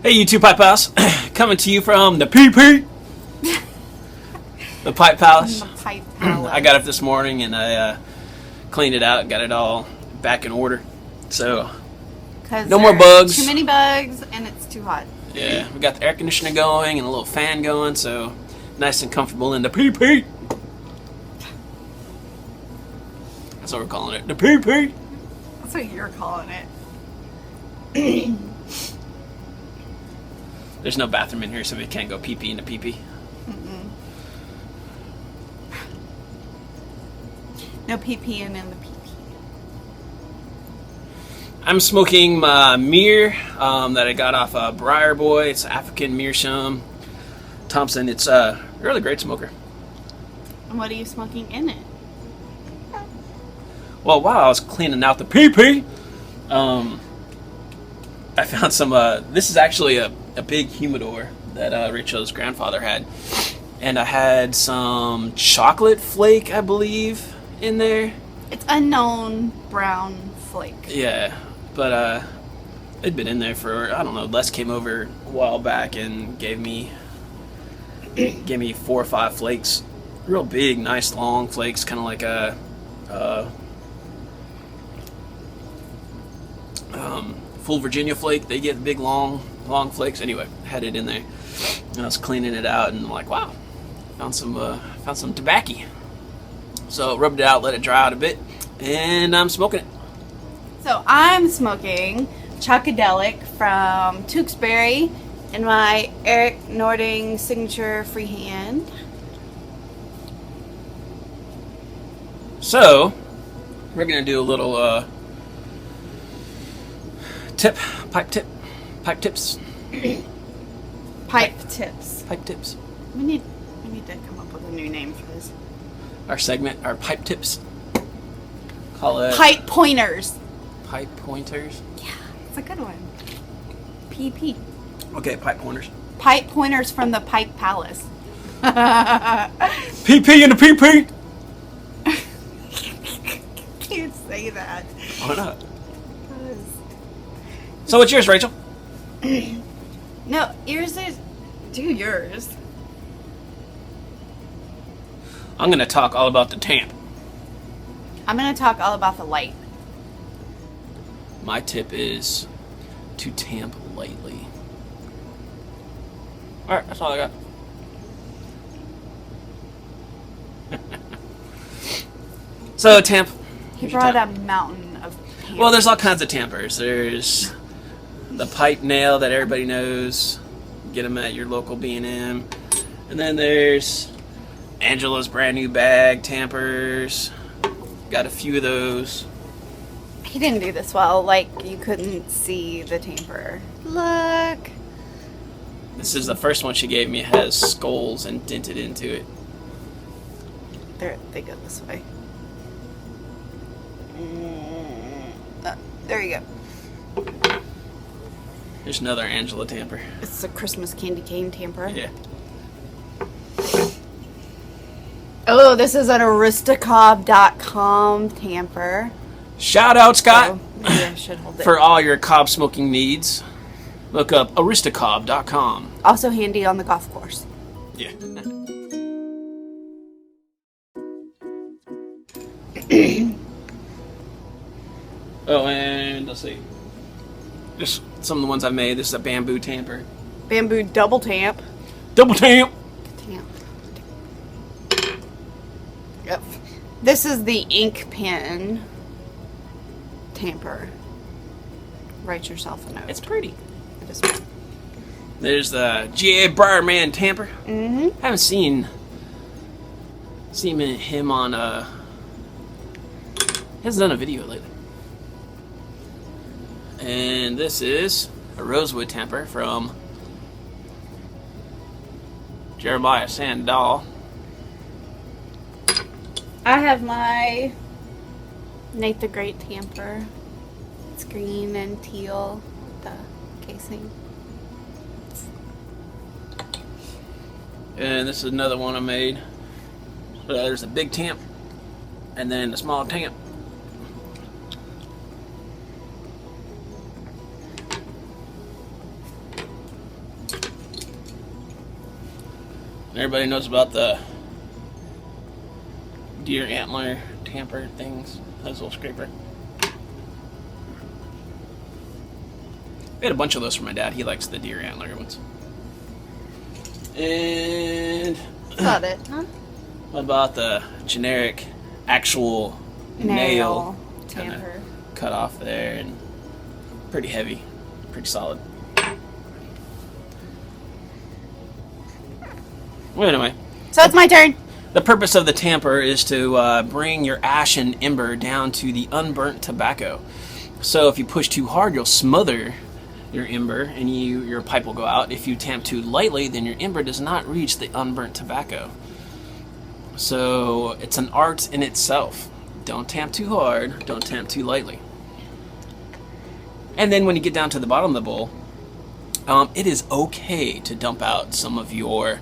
Hey, you two Pipe Palace, coming to you from the PP, the Pipe Palace. The Pipe Palace. I got up this morning and I cleaned it out, got it all back in order. So, no more bugs. Too many bugs, and it's too hot. Yeah, we got the air conditioner going and a little fan going, so nice and comfortable in the PP. That's what we're calling it, the PP. That's what you're calling it. There's no bathroom in here, so we can't go pee-pee in the pee-pee. No pee-peeing in the pee-pee. I'm smoking my Mir that I got off Briar Boy. It's African Meerschaum Thompson. It's a really great smoker. And what are you smoking in it? Well, while I was cleaning out the pee-pee, I found some, this is actually a big humidor that Rachel's grandfather had. And I had some chocolate flake, I believe, in there. It's unknown brown flake. Yeah, but it'd been in there for, I don't know, Les came over a while back and gave me 4 or 5 flakes. Real big, nice long flakes, kind of like a full Virginia flake. They get big, long flakes. Anyway, had it in there, and I was cleaning it out, and I'm like, wow, found some tobacco. So rubbed it out, let it dry out a bit, and I'm smoking it. So I'm smoking Chocodelic from Tewksbury in my Eric Nording signature freehand. So we're gonna do a little pipe tips. Pipe tips. Pipe tips. We need to come up with a new name for this. Our segment, our pipe tips. Call it Pipe pointers. pipe pointers. Yeah, it's a good one. PP. Okay, pipe pointers. Pipe pointers from the Pipe Palace. PP in the PP. Can't say that. Why not? So what's yours, Rachel? No, yours is. Do yours. I'm gonna talk all about the tamp. I'm gonna talk all about the light. My tip is to tamp lightly. Alright, that's all I got. So tamp. He Here's your brought a tamp. mountain of pants. Well, there's all kinds of tampers. There's the pipe nail that everybody knows. Get them at your local B&M. And then there's Angela's brand new bag tampers. Got a few of those. He didn't do this well. Like, you couldn't see the tamper. Look. This is the first one she gave me. It has skulls indented into it. They go this way. There you go. There's another Angela tamper. It's a Christmas candy cane tamper. Yeah. Oh, this is an aristocob.com tamper. Shout out, Scott, Oh, maybe I should hold it. for all your cob smoking needs. Look up aristocob.com. Also handy on the golf course. Yeah. Oh, and let's see. Just some of the ones I made. This is a bamboo tamper. Bamboo double tamp. Double tamp. Tamp. Yep. This is the ink pen tamper. Write yourself a note. It's pretty. It is. There's the G.A. Briarman tamper. Mm-hmm. I haven't seen him on he hasn't done a video lately. And this is a rosewood tamper from Jeremiah Sandahl. I have my Nate the Great tamper. It's green and teal, the casing. And this is another one I made. So there's a big tamp and then a small tamp. Everybody knows about the deer antler tamper things. That's a little scraper. We had a bunch of those for my dad. He likes the deer antler ones. And Got it, huh? what about the generic actual nail kinda tamper cut off there, and pretty heavy, pretty solid. Well, anyway, So it's my turn. the purpose of the tamper is to bring your ash and ember down to the unburnt tobacco. So if you push too hard, you'll smother your ember and your pipe will go out. If you tamp too lightly, then your ember does not reach the unburnt tobacco. So it's an art in itself. Don't tamp too hard, don't tamp too lightly. And then when you get down to the bottom of the bowl, it is okay to dump out some of your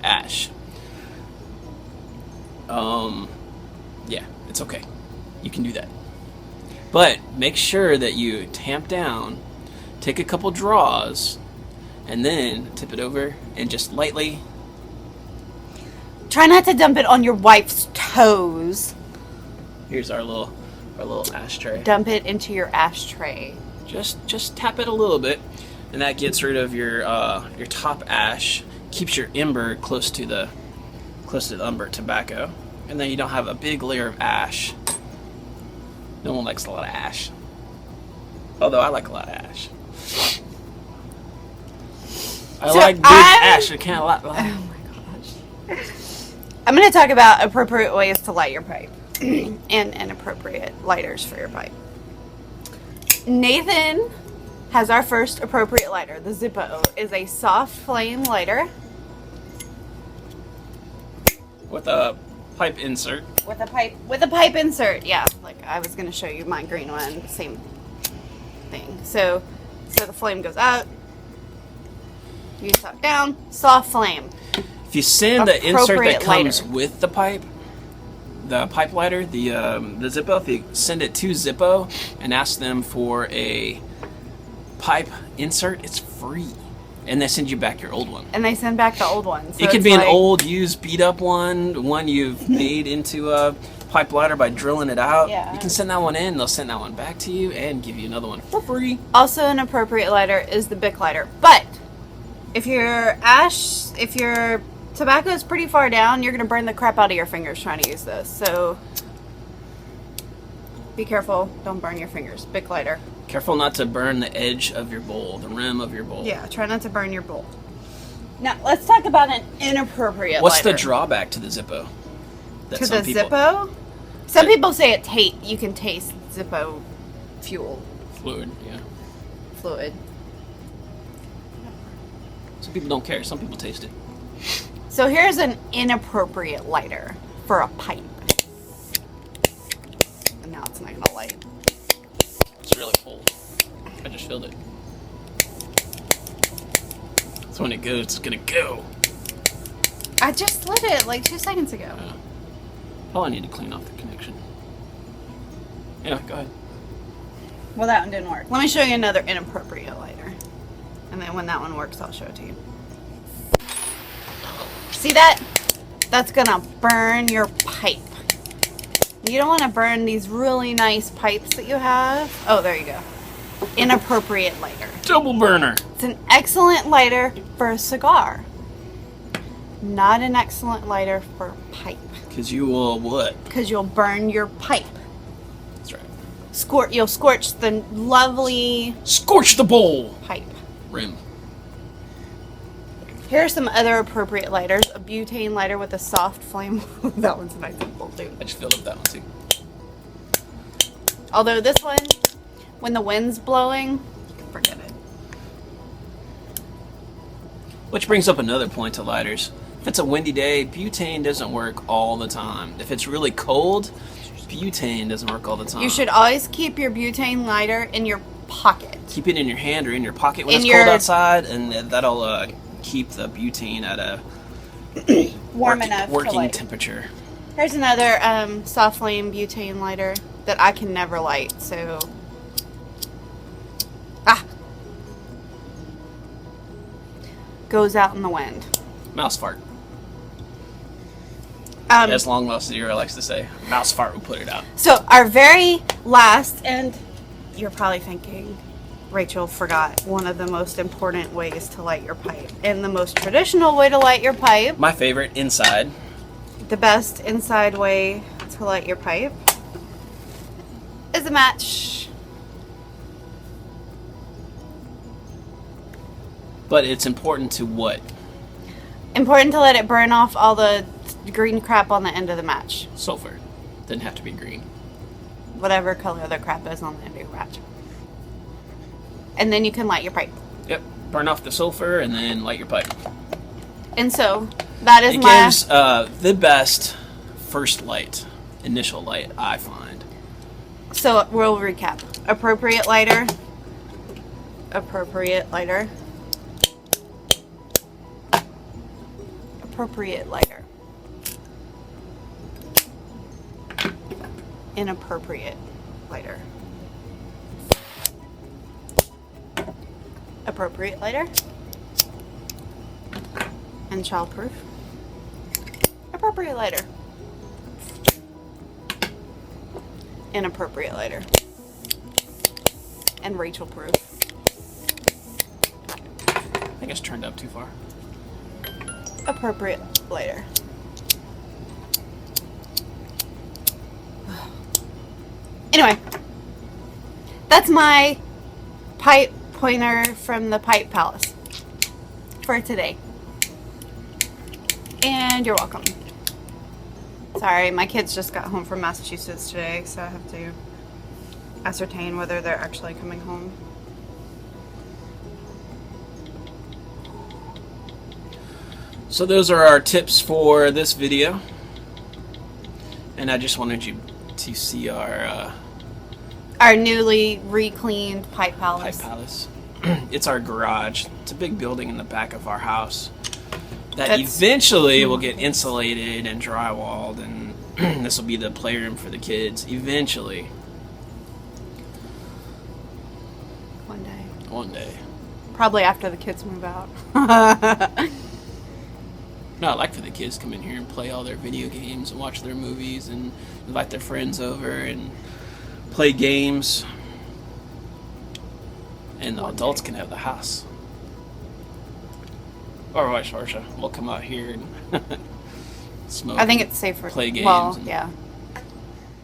ash. Yeah, it's okay. You can do that. But make sure that you tamp down, take a couple draws, and then tip it over and just lightly. Try not to dump it on your wife's toes. Here's our little ashtray. Dump it into your ashtray. Just tap it a little bit, and that gets rid of your top ash, keeps your ember close to the unburnt tobacco, and then you don't have a big layer of ash. No one likes a lot of ash, although I like a lot of ash. I like big ash. I can't lie. Oh my gosh. I'm going to talk about appropriate ways to light your pipe and inappropriate lighters for your pipe. Nathan has our first appropriate lighter. The Zippo is a soft flame lighter with a pipe insert. with a pipe insert. Yeah, like I was going to show you my green one, same thing. So the flame goes out. You suck down, soft flame. If you send the insert that comes lighter with the pipe lighter, the Zippo, if you send it to Zippo and ask them for a pipe insert, it's free. And they send you back your old one. And they send back the old one. So it could be an old, used, beat up one you've made into a pipe lighter by drilling it out. Yeah. You can send that one in, they'll send that one back to you and give you another one for free. Also an appropriate lighter is the Bic lighter. But if your tobacco is pretty far down, you're going to burn the crap out of your fingers trying to use this. So be careful. Don't burn your fingers. Bic lighter. Careful not to burn the edge of your bowl, the rim of your bowl. Yeah, try not to burn your bowl. Now, let's talk about an inappropriate What's lighter. the drawback to the Zippo? To the Zippo? Some people say you can taste Zippo fuel. Fluid, yeah. Fluid. Some people don't care. Some people taste it. So here's an inappropriate lighter for a pipe. And now it's not going to light. It's really full. I just filled it. So when it goes, it's gonna go. I just lit it like 2 seconds ago. Probably need to clean off the connection. Yeah, go ahead. Well, that one didn't work. Let me show you another inappropriate lighter. And then when that one works, I'll show it to you. See that? That's gonna burn your pipe. You don't want to burn these really nice pipes that you have. Oh, there you go. Inappropriate lighter. Double burner. It's an excellent lighter for a cigar. Not an excellent lighter for a pipe. Because you will what? Because you'll burn your pipe. That's right. You'll scorch the lovely... Scorch the bowl! Pipe. Rim. Here are some other appropriate lighters. A butane lighter with a soft flame. That one's nice and full too. I just filled up that one too. Although this one, when the wind's blowing, forget it. Which brings up another point to lighters. If it's a windy day, butane doesn't work all the time. If it's really cold, butane doesn't work all the time. You should always keep your butane lighter in your pocket. Keep it in your hand or in your pocket when it's cold outside, and that'll keep the butane at a warm enough working temperature. Here's another soft flame butane lighter that I can never light, so... Goes out in the wind. Mouse fart. As long lost Zero likes to say, mouse fart will put it out. So our very last, and you're probably thinking, Rachel forgot one of the most important ways to light your pipe. And the most traditional way to light your pipe, My favorite, inside. the best inside way to light your pipe, is a match. But it's important to what? Important to let it burn off all the green crap on the end of the match. Sulfur. Doesn't have to be green. Whatever color the crap is on the end of your match. And then you can light your pipe. Yep. Burn off the sulfur and then light your pipe. And so, that is It my... gives the best first light, initial light, I find. So, we'll recap. Appropriate lighter. Appropriate lighter. Appropriate lighter. Inappropriate lighter. Appropriate lighter. And childproof. Appropriate lighter. Inappropriate lighter. And Rachel proof. I think it's turned up too far. Appropriate lighter. Anyway, that's my pipe pointer from the Pipe Palace for today. And you're welcome. Sorry, my kids just got home from Massachusetts today, so I have to ascertain whether they're actually coming home. So those are our tips for this video. And I just wanted you to see our newly re-cleaned Pipe Palace. Pipe Palace. It's our garage. It's a big building in the back of our house that eventually will get insulated and drywalled, and this will be the playroom for the kids eventually. One day. Probably after the kids move out. No, I'd like for the kids to come in here and play all their video games and watch their movies and invite their friends over and play games. And the adults can have the house. Or vice versa. We'll come out here and smoke. I think it's safer. Play games. Well, yeah.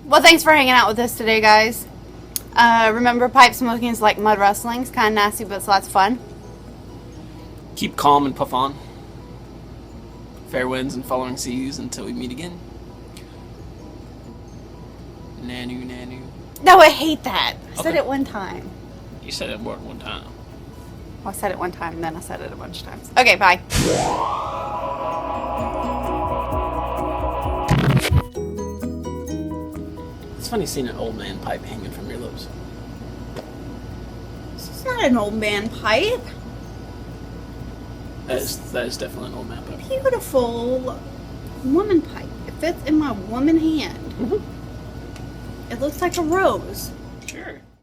Well, thanks for hanging out with us today, guys. Remember, pipe smoking is like mud wrestling. It's kind of nasty, but it's lots of fun. Keep calm and puff on. Fair winds and following seas until we meet again. Nanu, nanu. No, I hate that. I said Okay. it one time. You said it more than one time. Well, I said it one time, and then I said it a bunch of times. Okay, bye. It's funny seeing an old man pipe hanging from your lips. This is not an old man pipe. That is definitely an old man pipe. Beautiful woman pipe. It fits in my woman hand. Mm-hmm. It looks like a rose. Sure.